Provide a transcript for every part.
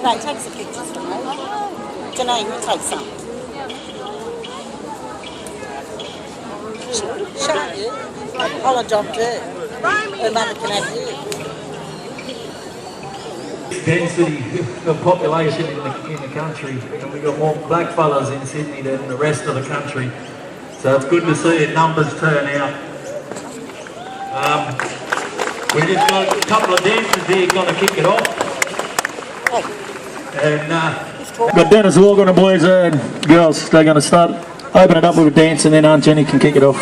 No, take some pictures for me. Janine, you take some. Shut you. I'll adopt her. Her mother can have you. Density of population in the country, and we've got more black fellas in Sydney than the rest of the country, so it's good to see it numbers turn out. We just got a couple of dancers here going to kick it off, and got Dennis Walker and the boys and girls. They're going to start open it up with a dance, and then Aunt Jenny can kick it off.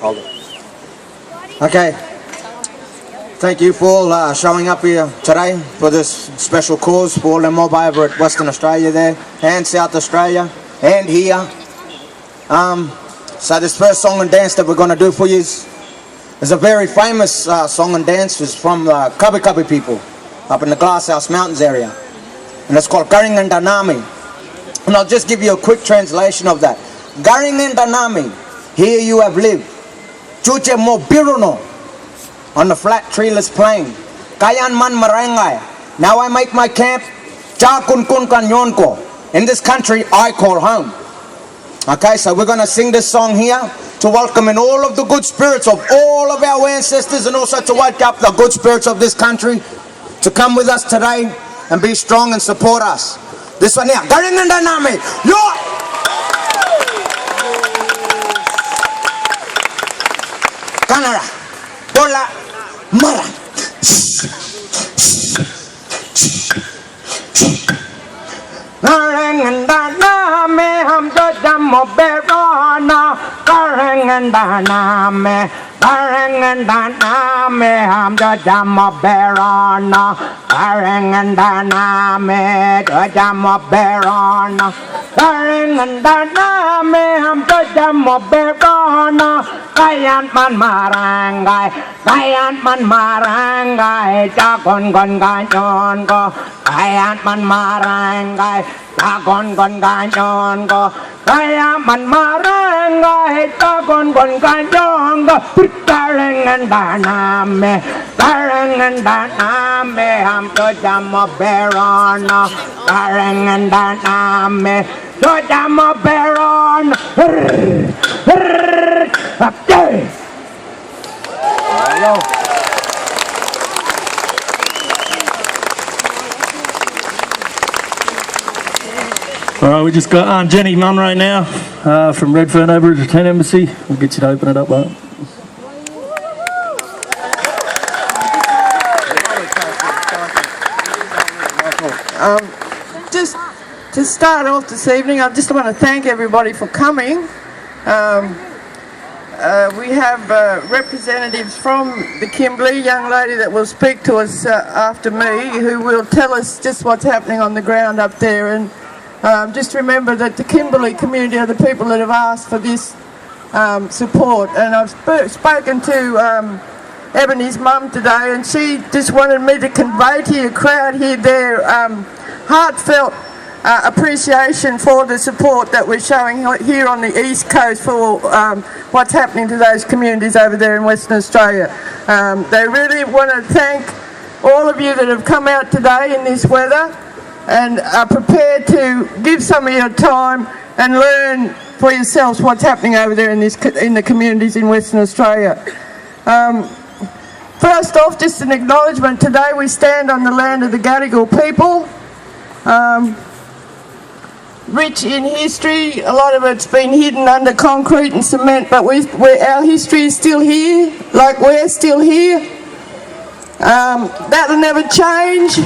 Hold it. Okay, thank you for all showing up here today for this special cause for all the mob over at Western Australia there and South Australia and here. So this first song and dance that we're going to do for you is a very famous song and dance. It's from the Kabi Kabi people up in the Glasshouse Mountains area, and it's called Garingan Danami. And I'll just give you a quick translation of that. Garingan Danami, here you have lived. Chuche mo biruno on the flat treeless plain. Kayan man marangai. Now I make my camp. Ja kun kun kanyonko. In this country I call home. Okay, so we're going to sing this song here to welcome in all of the good spirits of all of our ancestors, and also to wake up the good spirits of this country to come with us today and be strong and support us. This one here. Garingan Danami. Yo! Canada, Bola, Mara. Karangandana me hum to jammo berana. Karangandana me, Karangandana me hum to jammo berana. Karangandana me to jammo berana. Karangandana me hum to jammo berana. Kayan man marangai, kayan man marangai, jagon gon ganyon go. Kayan man marangai, jagon gon ganyon go. Kayan man marangai, jagon gon ganyon go. Karangan daname, karangan daname, ham to jamo berana. Karangan daname, to jamo berana. Up there. All right, we just got Aunt Jenny Munro now from Redfern Aboriginal Embassy. We'll get you to open it up, mate. Just to start off this evening, I just want to thank everybody for coming. We have representatives from the Kimberley, young lady that will speak to us after me, who will tell us just what's happening on the ground up there. And just remember that the Kimberley community are the people that have asked for this support. And I've spoken to Ebony's mum today, and she just wanted me to convey to your crowd here their heartfelt appreciation for the support that we're showing here on the East Coast for what's happening to those communities over there in Western Australia. They really want to thank all of you that have come out today in this weather and are prepared to give some of your time and learn for yourselves what's happening over there in the communities in Western Australia. First off, just an acknowledgement. Today we stand on the land of the Gadigal people. Rich in history, a lot of it's been hidden under concrete and cement, but our history is still here, like we're still here. That'll never change.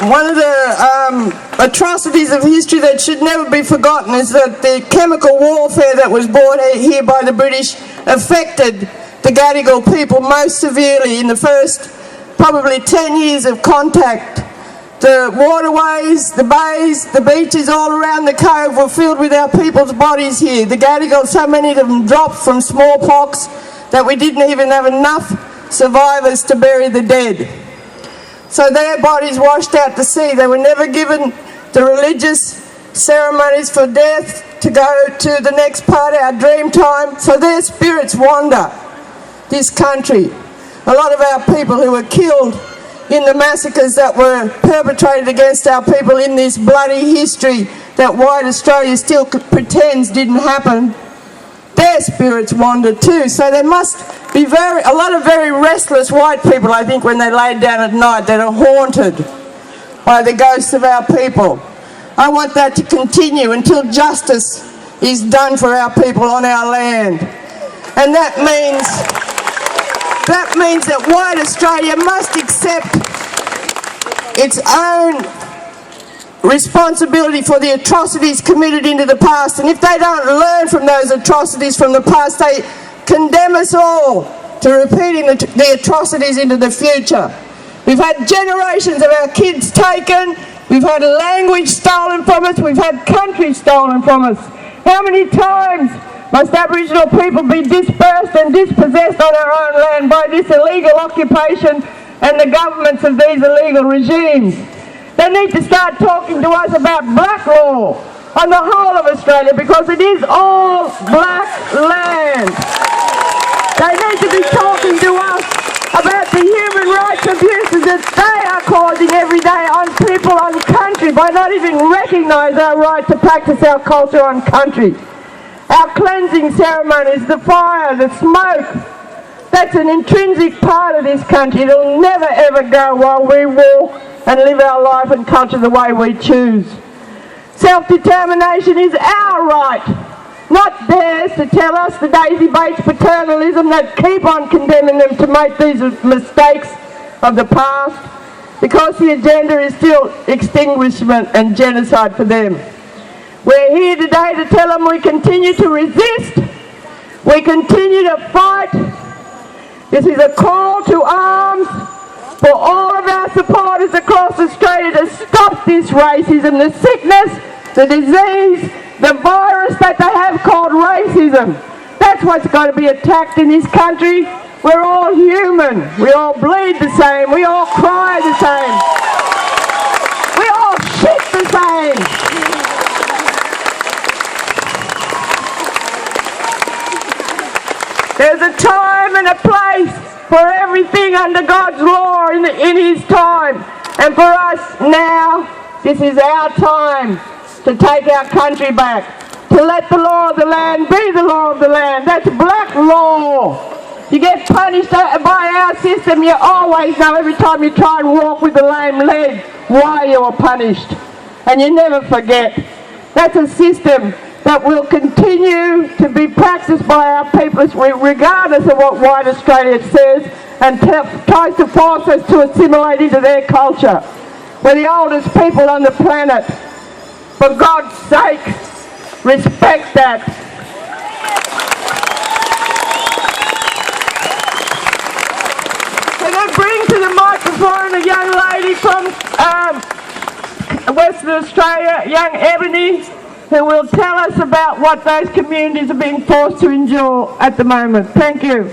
One of the atrocities of history that should never be forgotten is that the chemical warfare that was brought here by the British affected the Gadigal people most severely in the first probably 10 years of contact. The waterways, the bays, the beaches all around the cove were filled with our people's bodies here. The Gadigal, so many of them dropped from smallpox that we didn't even have enough survivors to bury the dead. So their bodies washed out to sea. They were never given the religious ceremonies for death to go to the next part, our dream time, so their spirits wander this country. A lot of our people who were killed in the massacres that were perpetrated against our people in this bloody history that white Australia still pretends didn't happen, their spirits wander too. So there must be a lot of very restless white people, I think, when they lay down at night, that are haunted by the ghosts of our people. I want that to continue until justice is done for our people on our land. And that means that white Australia must accept its own responsibility for the atrocities committed into the past. And if they don't learn from those atrocities from the past, they condemn us all to repeating the atrocities into the future. We've had generations of our kids taken, we've had language stolen from us, we've had country stolen from us. How many times must Aboriginal people be dispersed and dispossessed on our own land by this illegal occupation and the governments of these illegal regimes? They need to start talking to us about black law on the whole of Australia, because it is all black land. They need to be talking to us about the human rights abuses that they are causing every day on people, on country, by not even recognise our right to practice our culture on country. Our cleansing ceremonies, the fire, the smoke, that's an intrinsic part of this country. It'll never ever go while we walk and live our life and culture the way we choose. Self-determination is our right, not theirs to tell us the Daisy Bates paternalism that keep on condemning them to make these mistakes of the past, because the agenda is still extinguishment and genocide for them. We're here today to tell them we continue to resist, we continue to fight. This is a call to arms for all of our supporters across Australia to stop this racism, the sickness, the disease, the virus that they have called racism. That's what's got to be attacked in this country. We're all human. We all bleed the same. We all cry the same. We all shit the same. There's a time and a place for everything under God's law in His time. And for us now, this is our time to take our country back, to let the law of the land be the law of the land. That's black law. You get punished by our system, you always know every time you try and walk with a lame leg why you were punished. And you never forget. That's a system that will continue to be practiced by our people regardless of what white Australia says and tries to force us to assimilate into their culture. We're the oldest people on the planet. For God's sake, respect that. Can I bring to the microphone a young lady from Western Australia, young Ebony, who will tell us about what those communities are being forced to endure at the moment. Thank you.